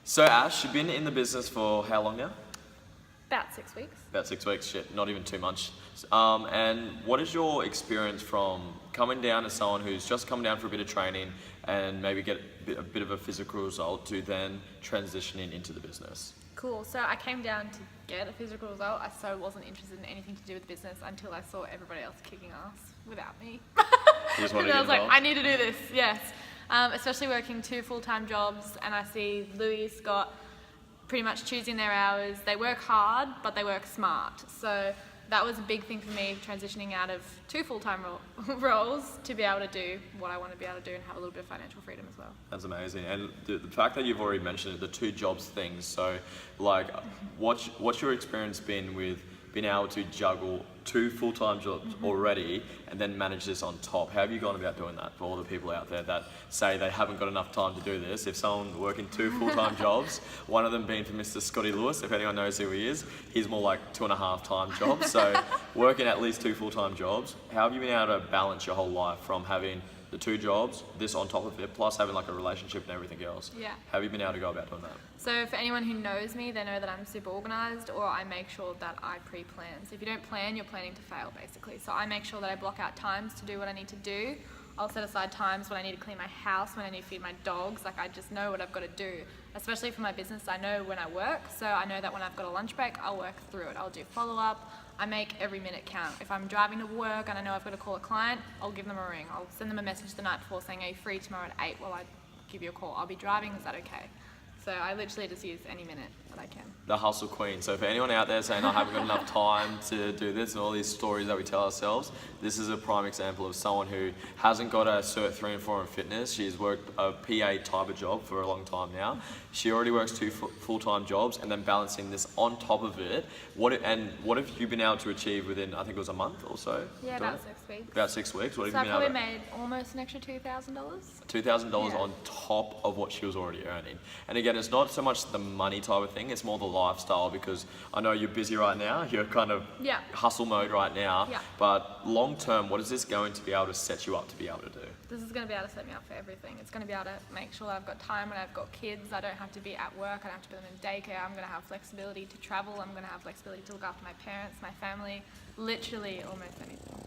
So Ash, you've been in the business for how long now? About 6 weeks. About 6 weeks, shit, not even too much. And what is your experience from coming down as someone who's just come down for a bit of training and maybe get a bit of a physical result to then transitioning into the business? Cool. So I came down to get a physical result. I so wasn't interested in anything to do with business until I saw everybody else kicking ass without me. You just wanted And to I get was like, involved? I need to do this, yes. Especially working 2 full-time jobs, and I see Louis, Scott, pretty much choosing their hours. They work hard, but they work smart. So that was a big thing for me, transitioning out of 2 full-time roles to be able to do what I want to be able to do and have a little bit of financial freedom as well. That's amazing. And the fact that you've already mentioned it, the 2 jobs thing, so like what's your experience been with being able to juggle 2 full-time jobs already and then manage this on top? How have you gone about doing that for all the people out there that say they haven't got enough time to do this? If someone working 2 full-time jobs, one of them being for Mr. Scotty Lewis, if anyone knows who he is, he's more like 2.5-time jobs. So working at least 2 full-time jobs, how have you been able to balance your whole life from having the 2 jobs, this on top of it, plus having like a relationship and everything else? Yeah. How have you been able to go about doing that? So for anyone who knows me, they know that I'm super organised, or I make sure that I pre-plan. So if you don't plan, you're planning to fail basically. So I make sure that I block out times to do what I need to do. I'll set aside times when I need to clean my house, when I need to feed my dogs. Like, I just know what I've got to do. Especially for my business, I know when I work. So I know that when I've got a lunch break, I'll work through it. I'll do follow-up. I make every minute count. If I'm driving to work and I know I've got to call a client, I'll give them a ring. I'll send them a message the night before saying, are you free tomorrow at 8? Well, I give you a call. I'll be driving, is that okay? So I literally just use any minute that I can. The hustle queen. So for anyone out there saying I haven't got enough time to do this and all these stories that we tell ourselves, this is a prime example of someone who hasn't got a Cert 3 and 4 in fitness. She's worked a PA type of job for a long time now. She already works 2 full-time jobs and then balancing this on top of it. What have you been able to achieve within, I think it was a month or so? Yeah, doing about it? 6 weeks. About 6 weeks. What So have I you been probably able to... made almost an extra $2,000. $2,000 Yeah. on top of what she was already earning. And again, it's not so much the money type of thing, it's more the lifestyle, because I know you're busy right now, you're kind of Yeah. hustle mode right now, Yeah. but long term, what is this going to be able to set you up to be able to do? This is going to be able to set me up for everything. It's going to be able to make sure that I've got time when I've got kids. I don't have to be at work. I don't have to put them in daycare. I'm going to have flexibility to travel. I'm going to have flexibility to look after my parents, my family, literally almost anything.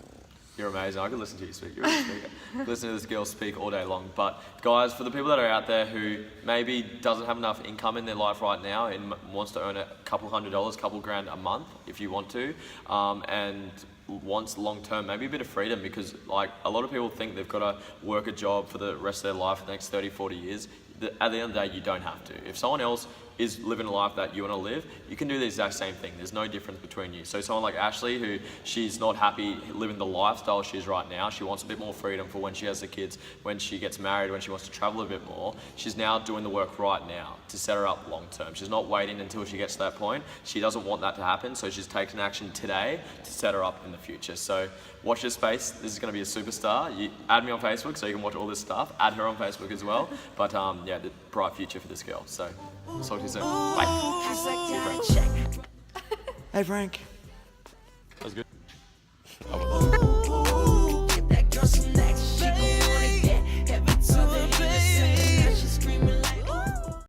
You're amazing. I could listen to you speak. You're a speaker. Listen to this girl speak all day long. But guys, for the people that are out there who maybe doesn't have enough income in their life right now and wants to earn a couple $100, couple grand a month, if you want to, and wants long term, maybe a bit of freedom, because like a lot of people think they've got to work a job for the rest of their life for the next 30, 40 years. At the end of the day, you don't have to. If someone else is living a life that you want to live, you can do the exact same thing. There's no difference between you. So someone like Ashley, who she's not happy living the lifestyle she is right now, she wants a bit more freedom for when she has the kids, when she gets married, when she wants to travel a bit more. She's now doing the work right now to set her up long term. She's not waiting until she gets to that point. She doesn't want that to happen, so she's taking action today to set her up in the future. So watch this space. This is going to be a superstar. You add me on Facebook so you can watch all this stuff. Add her on Facebook as well. But yeah, the bright future for this girl. So talk to you soon. Bye. Hey, Frank. That was good.